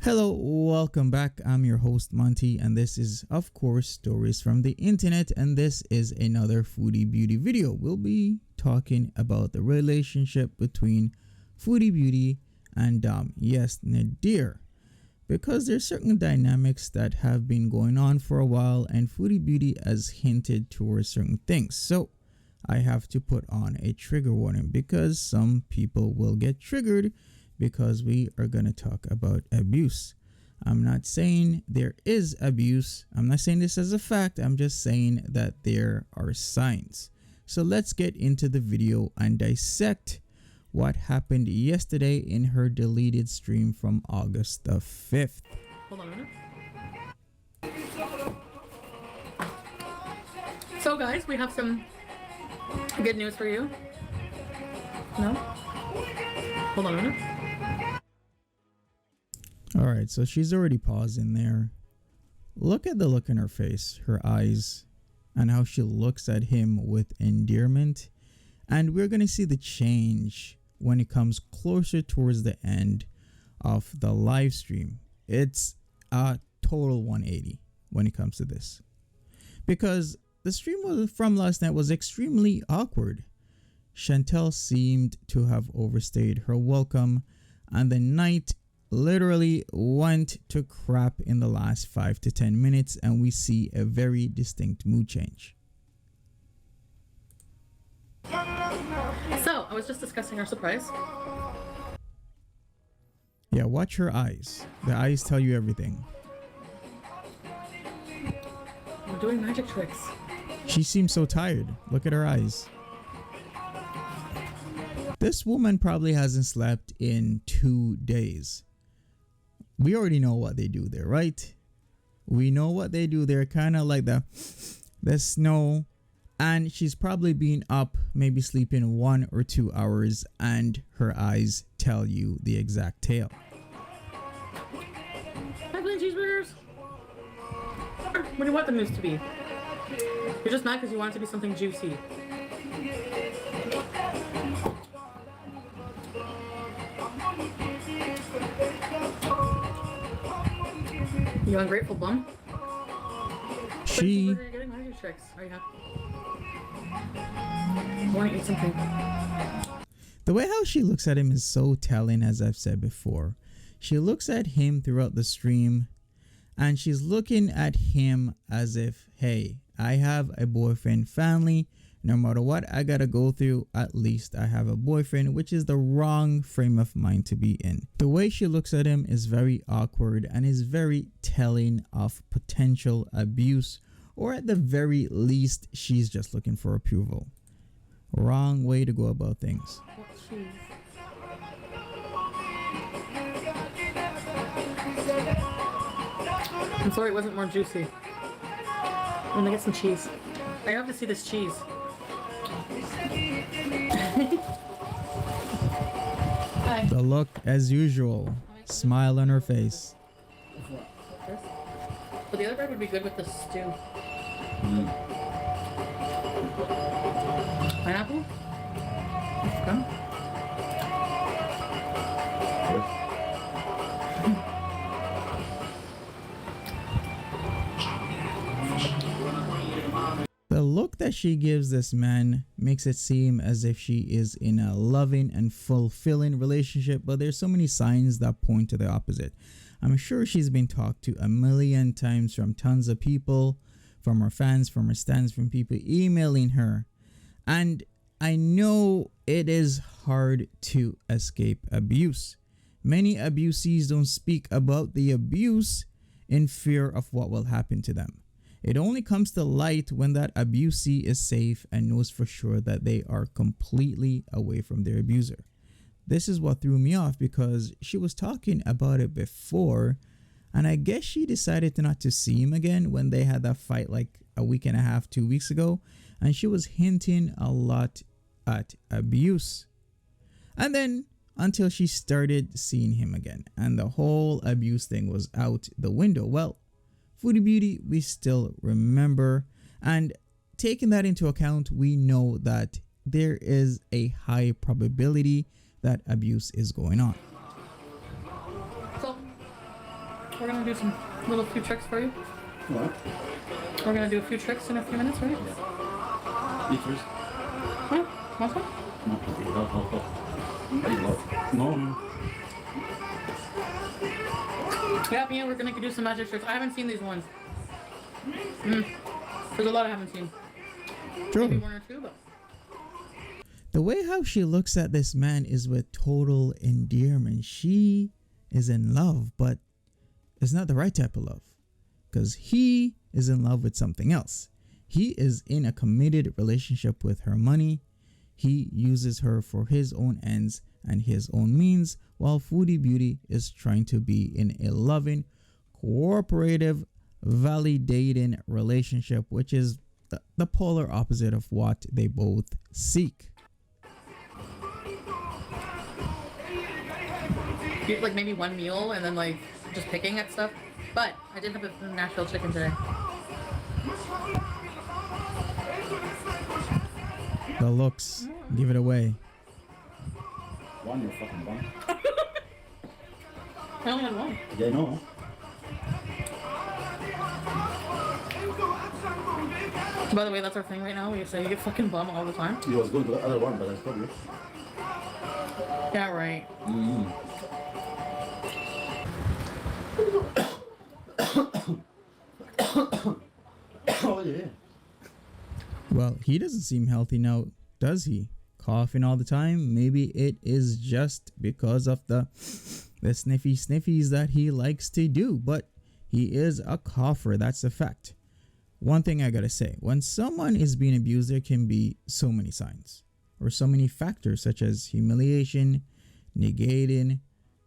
Hello, welcome back. I'm your host Monty, and this is of course Stories from the Internet, and this is another Foodie Beauty video. We'll be talking about the relationship between Foodie Beauty and yes, Nadir, because there's certain dynamics that have been going on for a while, and Foodie Beauty has hinted towards certain things. So I have to put on a trigger warning because some people will get triggered because we are going to talk about abuse. I'm not saying there is abuse. I'm not saying this as a fact. I'm just saying that there are signs. So let's get into the video and dissect what happened yesterday in her deleted stream from August the 5th. Hold on a minute. So guys, we have some good news for you. No? Hold on a minute. All right, so she's already paused in there. Look at the look in her face, her eyes, and how she looks at him with endearment. And we're going to see the change when it comes closer towards the end of the live stream. It's a total 180 when it comes to this. Because the stream from last night was extremely awkward. Chantel seemed to have overstayed her welcome, and the night literally went to crap in the last 5 to 10 minutes, and we see a very distinct mood change. So I was just discussing our surprise. Yeah, watch her eyes. The eyes tell you everything. We're doing magic tricks. She seems so tired. Look at her eyes. This woman probably hasn't slept in 2 days. We already know what they do there, right? We know what they do there, kind of like the snow. And she's probably been up, maybe sleeping 1 or 2 hours, and her eyes tell you the exact tale. Hi, plain cheeseburgers. What do you want the news to be? You're just mad because you want it to be something juicy. You ungrateful bum? You're getting magic tricks. Are you happy? I want to eat something. The way how she looks at him is so telling, as I've said before. She looks at him throughout the stream, and she's looking at him as if, hey, I have a boyfriend, family. No matter what I gotta go through, at least I have a boyfriend, which is the wrong frame of mind to be in. The way she looks at him is very awkward and is very telling of potential abuse, or at the very least, she's just looking for approval. Wrong way to go about things. I'm sorry it wasn't more juicy. I'm gonna get some cheese. I have to see this cheese. The look, as usual, smile on her face. But the other bread would be good with the stew. Pineapple? Come. The look that she gives this man makes it seem as if she is in a loving and fulfilling relationship, but there's so many signs that point to the opposite. I'm sure she's been talked to a million times from tons of people, from her fans, from her stands, from people emailing her. And I know it is hard to escape abuse. Many abusees don't speak about the abuse in fear of what will happen to them. It only comes to light when that abusee is safe and knows for sure that they are completely away from their abuser. This is what threw me off, because she was talking about it before, and I guess she decided not to see him again when they had that fight like a week and a half, 2 weeks ago, and she was hinting a lot at abuse. And then until she started seeing him again, and the whole abuse thing was out the window. Well, Foodie Beauty, we still remember, and taking that into account, we know that there is a high probability that abuse is going on. So, we're gonna do some little few tricks for you. What? We're gonna do a few tricks in a few minutes, right? Yeah. Eat first. Huh? Want some? No, okay, no. Yeah, yeah, we're gonna do some magic tricks. I haven't seen these ones. There's a lot I haven't seen. True. Maybe one or two, but The way how she looks at this man is with total endearment. She is in love, but it's not the right type of love. Because he is in love with something else. He is in a committed relationship with her money. He uses her for his own ends and his own means, while Foodie Beauty is trying to be in a loving, cooperative, validating relationship, which is the polar opposite of what they both seek. eat like maybe one meal and then like just picking at stuff. But I did have a Nashville chicken today. The looks give it away. One, you're fucking one. I only had one. Yeah, I know. By the way, that's our thing right now. We say you get fucking bum all the time. You was going to the other one, but I stopped you. Yeah, right. Oh, yeah. Well, he doesn't seem healthy now, does he? Coughing all the time. Maybe it is just because of the sniffy sniffies that he likes to do, but he is a cougher. That's a fact. One thing I gotta say, when someone is being abused, there can be so many signs or so many factors such as humiliation, negating,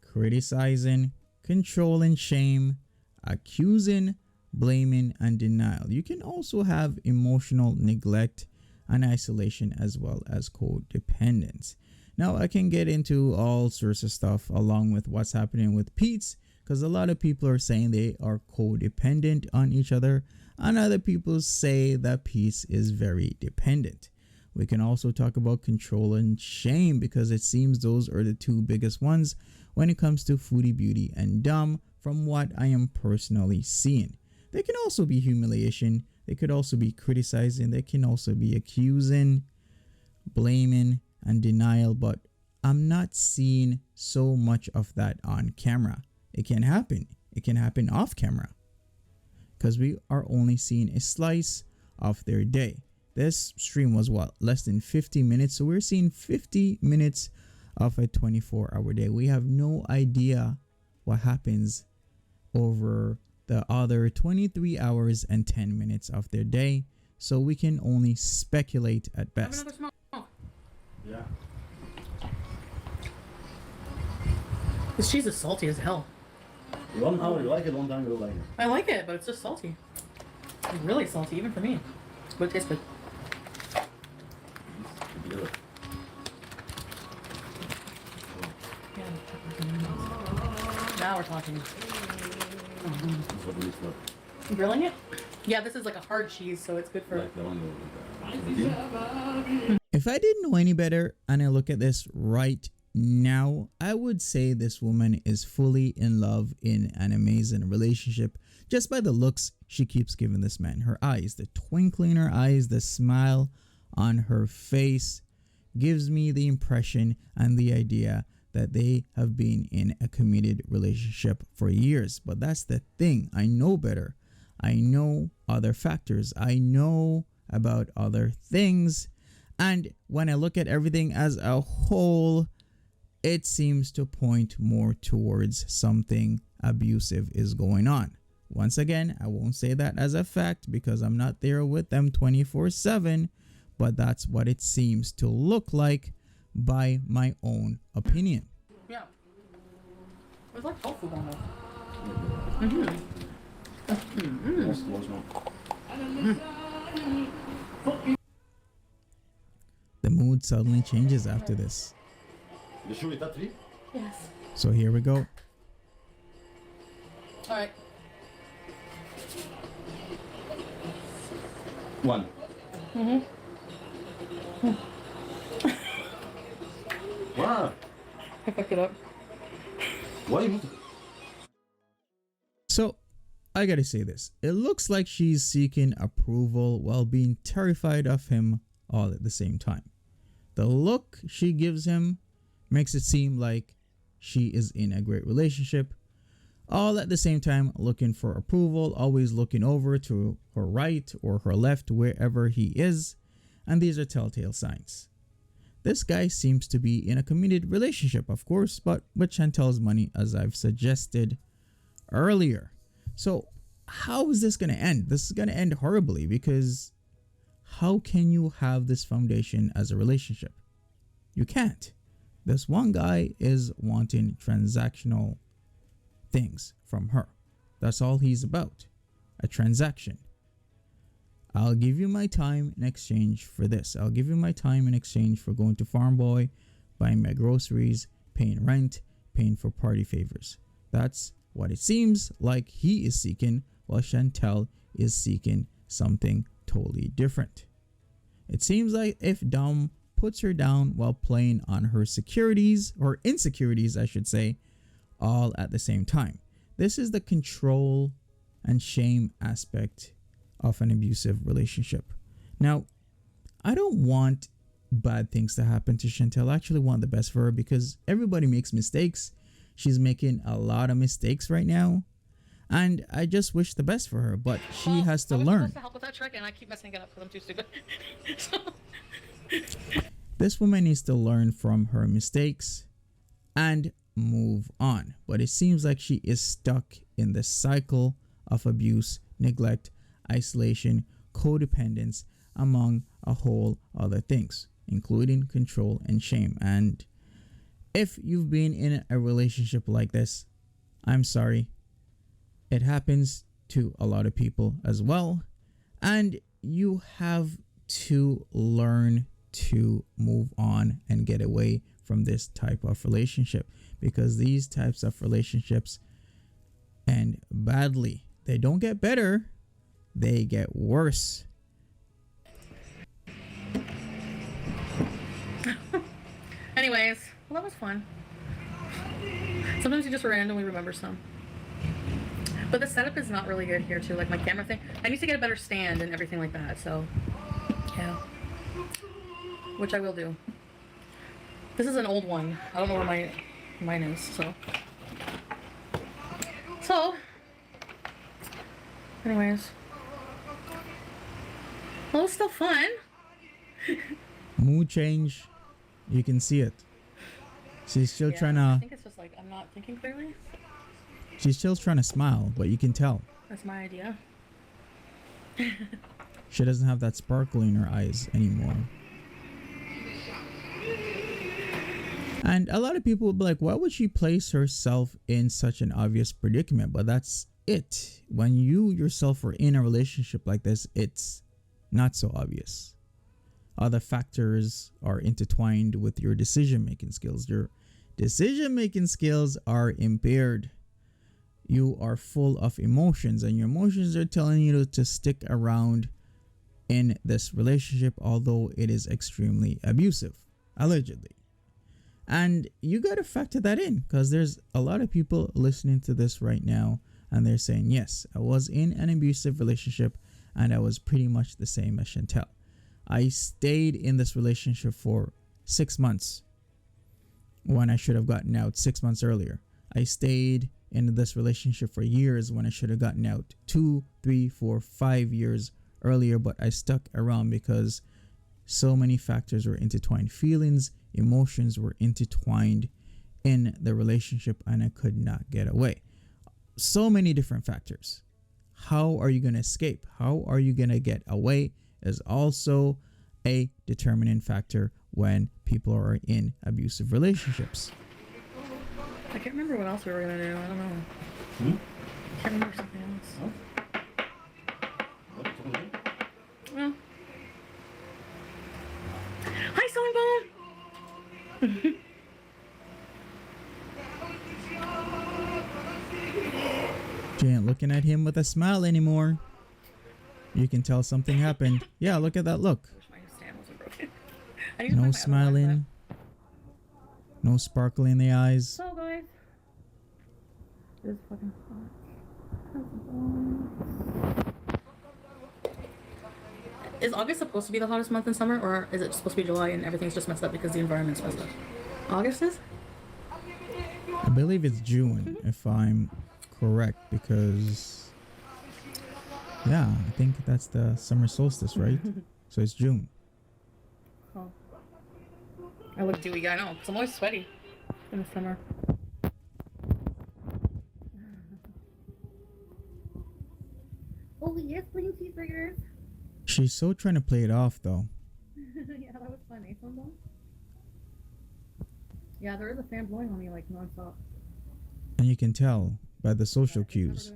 criticizing, controlling, shame, accusing, blaming, and denial. You can also have emotional neglect and isolation, as well as codependence. Now, I can get into all sorts of stuff along with what's happening with Pete's, because a lot of people are saying they are codependent on each other, and other people say that Pete's is very dependent. We can also talk about control and shame, because it seems those are the two biggest ones when it comes to Foodie Beauty and Dumb, from what I am personally seeing. There can also be humiliation. They could also be criticizing. They can also be accusing, blaming, and denial. But I'm not seeing so much of that on camera. It can happen. It can happen off camera, because we are only seeing a slice of their day. This stream was what, less than 50 minutes. So we're seeing 50 minutes of a 24-hour day. We have no idea what happens over the other 23 hours and 10 minutes of their day, so we can only speculate at best. Have another smoke. Yeah. This cheese is salty as hell. 1 hour, you like it, 1 time you don't like it. I like it, but it's just salty. It's really salty, even for me. But it tastes good. Yeah. Now we're talking. That's what we got. Grilling it? Yeah, this is like a hard cheese, so it's good for. Like the one If I didn't know any better and I look at this right now, I would say this woman is fully in love in an amazing relationship just by the looks she keeps giving this man. Her eyes, the twinkle in her eyes, the smile on her face gives me the impression and the idea that they have been in a committed relationship for years. But that's the thing. I know better. I know other factors. I know about other things. And when I look at everything as a whole, it seems to point more towards something abusive is going on. Once again, I won't say that as a fact because I'm not there with them 24/7, but that's what it seems to look like by my own opinion. Yeah. It's like tofu almost. The mood suddenly changes after this. You sure it's that 3? Yes. So here we go. Alright. 1. Wow. I fucked it up. Why you So I gotta say this. It looks like she's seeking approval while being terrified of him all at the same time. The look she gives him makes it seem like she is in a great relationship, all at the same time looking for approval, always looking over to her right or her left, wherever he is, and these are telltale signs. This guy seems to be in a committed relationship, of course, but with Chantel's money, as I've suggested earlier. So how is this going to end? This is going to end horribly, because how can you have this foundation as a relationship? You can't. This one guy is wanting transactional things from her. That's all he's about. A transaction. I'll give you my time in exchange for this. I'll give you my time in exchange for going to Farm Boy, buying my groceries, paying rent, paying for party favors. That's what it seems like he is seeking, while Chantel is seeking something totally different. It seems like if Dom puts her down while playing on her securities, or insecurities I should say, all at the same time. This is the control and shame aspect of an abusive relationship. Now, I don't want bad things to happen to Chantel. I actually want the best for her, because everybody makes mistakes. She's making a lot of mistakes right now, and I just wish the best for her, but she has to learn. I was supposed to help with that trick, and I keep messing it up because I'm too stupid. This woman needs to learn from her mistakes and move on. But it seems like she is stuck in the cycle of abuse, neglect, isolation, codependence, among a whole other things, including control and shame. And if you've been in a relationship like this, I'm sorry. It happens to a lot of people as well. And you have to learn to move on and get away from this type of relationship, because these types of relationships end badly. They don't get better, they get worse. Anyways, well, that was fun. Sometimes you just randomly remember some. But the setup is not really good here too, like my camera thing. I need to get a better stand and everything like that, so yeah. Which I will do. This is an old one. I don't know where mine is, so. Anyways. Well, it was still fun. Mood change. You can see it. She's still trying I to. think it's just like I'm not thinking clearly. She's still trying to smile, but you can tell. That's my idea. She doesn't have that sparkle in her eyes anymore. And a lot of people will be like, why would she place herself in such an obvious predicament? But that's it. When you yourself are in a relationship like this, it's not so obvious. Other factors are intertwined with your decision-making skills. Your decision-making skills are impaired. You are full of emotions, and your emotions are telling you to stick around in this relationship, although it is extremely abusive, allegedly. And you got to factor that in, because there's a lot of people listening to this right now, and they're saying, yes, I was in an abusive relationship, and I was pretty much the same as Chantel. I stayed in this relationship for 6 months when I should have gotten out 6 months earlier. I stayed in this relationship for years when I should have gotten out 2, 3, 4, 5 years earlier, but I stuck around because so many factors were intertwined. Feelings, emotions were intertwined in the relationship, and I could not get away. So many different factors. How are you going to escape? How are you going to get away is also a determining factor when people are in abusive relationships. I can't remember what else we were gonna do. I don't know. I can't remember something else. Well. Hi, Sewing Bone! She ain't looking at him with a smile anymore. You can tell something happened. Yeah, look at that look. I wish my stand wasn't broken. I need to find No my other smiling. No sparkle in the eyes. So guys, it is fucking hot. Is August supposed to be the hottest month in summer, or is it supposed to be July and everything's just messed up because the environment's messed up? August is? I believe it's June, if I'm correct, because yeah, I think that's the summer solstice, right? So it's June. Oh. I look dewy, I know, because I'm always sweaty in the summer. Oh, yes, plain cheeseburgers. She's so trying to play it off, though. Yeah, that was funny. Yeah, there is a fan blowing on me like nonstop. And you can tell by the social cues.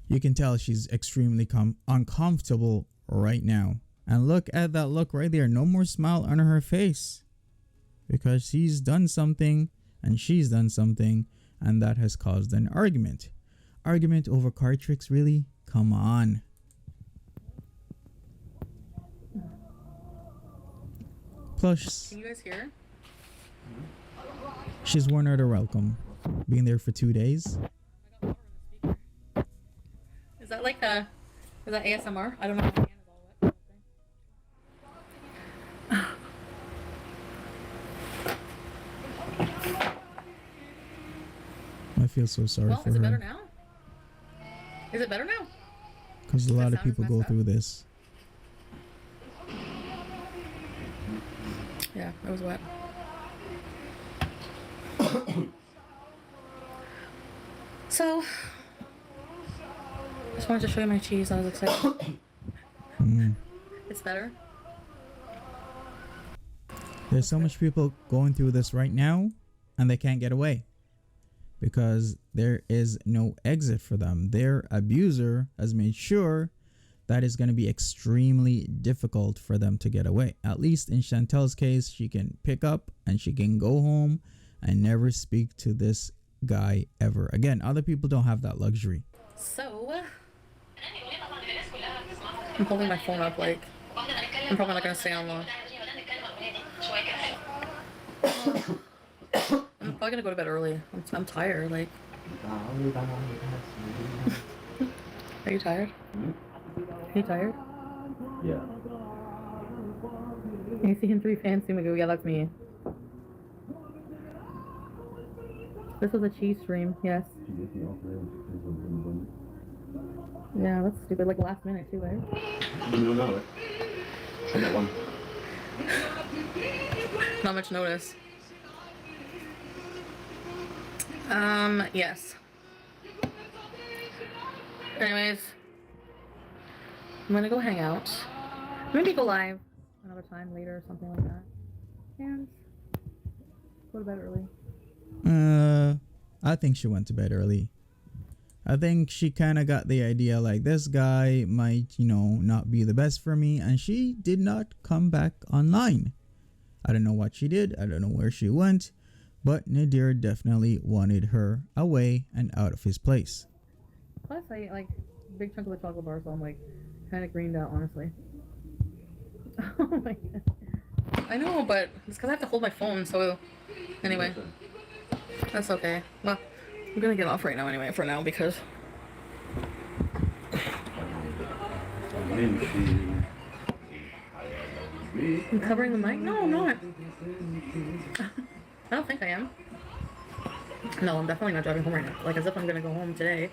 You can tell she's extremely uncomfortable right now. And look at that look right there. No more smile on her face. Because he's done something and she's done something, and that has caused an argument. Argument over card tricks, really? Come on. Plus, can you guys hear? she's worn out her welcome. Being there for 2 days. Is that like is that ASMR? I don't know. My hand is all wet. I feel so sorry for Is it better her. now? Is it better now? Because a lot of people go through this. Yeah, it was wet. So, just wanted to show you my cheese. I was excited. It's better. There's so much people going through this right now, and they can't get away because there is no exit for them. Their abuser has made sure that it's going to be extremely difficult for them to get away. At least in Chantel's case, she can pick up and she can go home and never speak to this guy ever again. Other people don't have that luxury. So, I'm holding my phone up like I'm probably not going to stay on long. I'm probably going to go to bed early. I'm tired. Like, are you tired? Are you tired? Yeah. You see him 3 fancy Magoo. Yeah, that's me. This was a cheese stream, yes. Yeah, that's stupid. Like last minute too, right? No. I got one. Not much notice. Yes. Anyways, I'm gonna go hang out. Maybe go live another time later or something like that. And go to bed early. I think she went to bed early. I think she kind of got the idea like this guy might, not be the best for me, and she did not come back online. I don't know what she did. I don't know where she went, but Nadir definitely wanted her away and out of his place. Plus, I ate like a big chunk of the chocolate bar, so I'm like kind of greened out, honestly. Oh my god. I know, but it's because I have to hold my phone, so anyway. That's okay. Well, I'm gonna get off right now anyway, for now, because I'm covering the mic? No, I'm not. I don't think I am. No, I'm definitely not driving home right now. Like, as if I'm gonna go home today.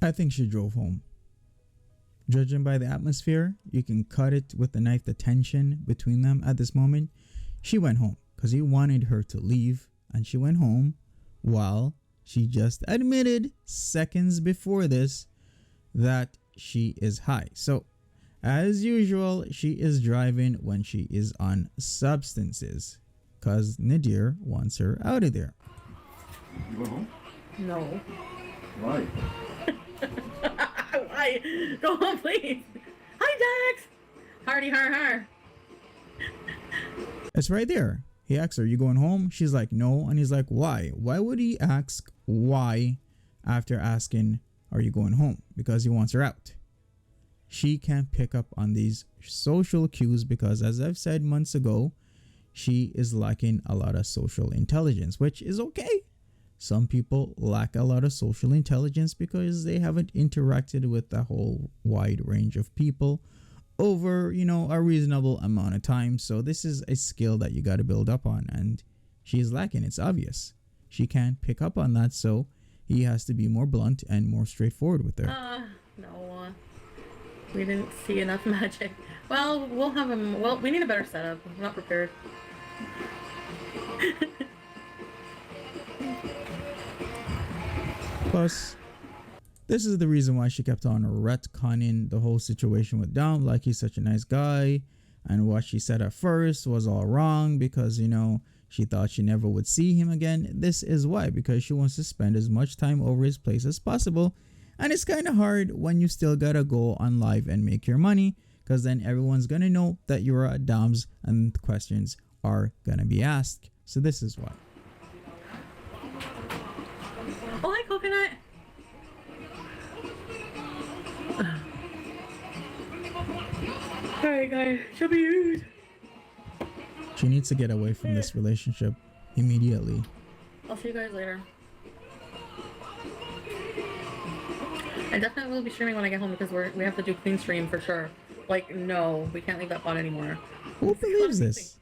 I think she drove home. Judging by the atmosphere, you can cut it with the knife, the tension between them at this moment. She went home because he wanted her to leave, and she went home while she just admitted seconds before this that she is high. So, as usual, she is driving when she is on substances because Nadir wants her out of there. You go home? No. Why? Why? Go home, please. Hi, Dax. Hardy, har. It's right there. He asks her, "You going home?" She's like, "No." And he's like, "Why? Why would he ask why after asking, are you going home?" Because he wants her out. She can't pick up on these social cues because, as I've said months ago, she is lacking a lot of social intelligence, which is okay. Some people lack a lot of social intelligence because they haven't interacted with a whole wide range of people over, a reasonable amount of time. So this is a skill that you got to build up on, and she's lacking. It's obvious. She can't pick up on that, so he has to be more blunt and more straightforward with her. No. We didn't see enough magic. Well, we'll have him. Well, we need a better setup. I'm not prepared. Plus, this is the reason why she kept on retconning the whole situation with Dom, like he's such a nice guy, and what she said at first was all wrong because, she thought she never would see him again. This is why, because she wants to spend as much time over his place as possible. And it's kind of hard when you still gotta go on live and make your money, because then everyone's gonna know that you're at Dom's and questions are gonna be asked. So this is why. Oh, hi, Coconut. Alright, guys. She'll be used. She needs to get away from this relationship immediately. I'll see you guys later. I definitely will be streaming when I get home because we have to do clean stream for sure. Like, no, we can't leave that pot anymore. Who believes this?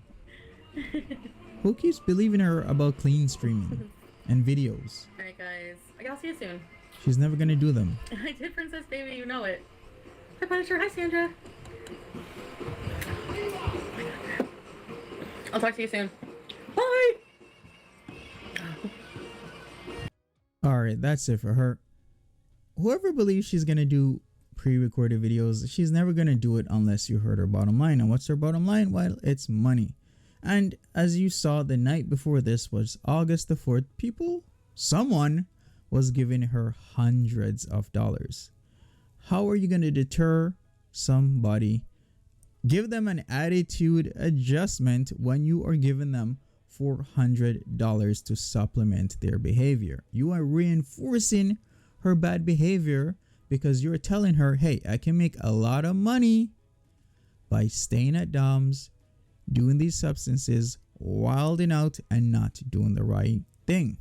Who keeps believing her about clean streaming and videos? Alright, guys. I'll see you soon. She's never gonna do them. I did, Princess Baby. You know it. Hi, Punisher. Hi, Sandra. I'll talk to you soon. Bye! Alright, that's it for her. Whoever believes she's gonna do pre-recorded videos, she's never gonna do it unless you heard her bottom line. And what's her bottom line? Well, it's money. And as you saw, the night before this was August the 4th. Someone was giving her hundreds of dollars. How are you gonna deter somebody? Give them an attitude adjustment when you are giving them $400 to supplement their behavior. You are reinforcing her bad behavior because you're telling her, hey, I can make a lot of money by staying at Dom's, doing these substances, wilding out, and not doing the right thing.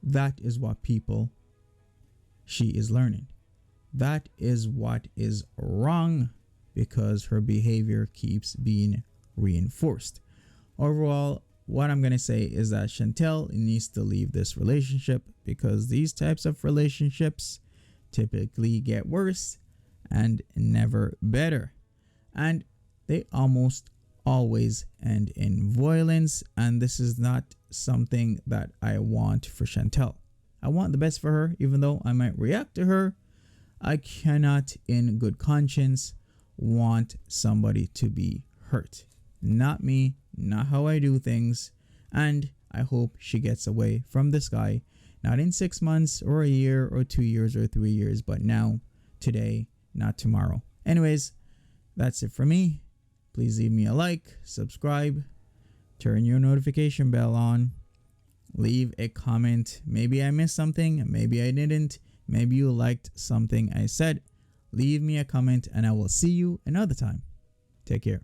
That is what she is learning. That is what is wrong, because her behavior keeps being reinforced. Overall, what I'm going to say is that Chantel needs to leave this relationship because these types of relationships typically get worse and never better. And they almost always end in violence. And this is not something that I want for Chantel. I want the best for her, even though I might react to her. I cannot, in good conscience, want somebody to be hurt. Not me, not how I do things. And I hope she gets away from this guy, not in 6 months or a year or 2 years or 3 years, but now, today, not tomorrow. Anyways, that's it for me. Please leave me a like, subscribe, turn your notification bell on, leave a comment. Maybe I missed something, maybe I didn't, maybe you liked something I said. Leave me a comment and I will see you another time. Take care.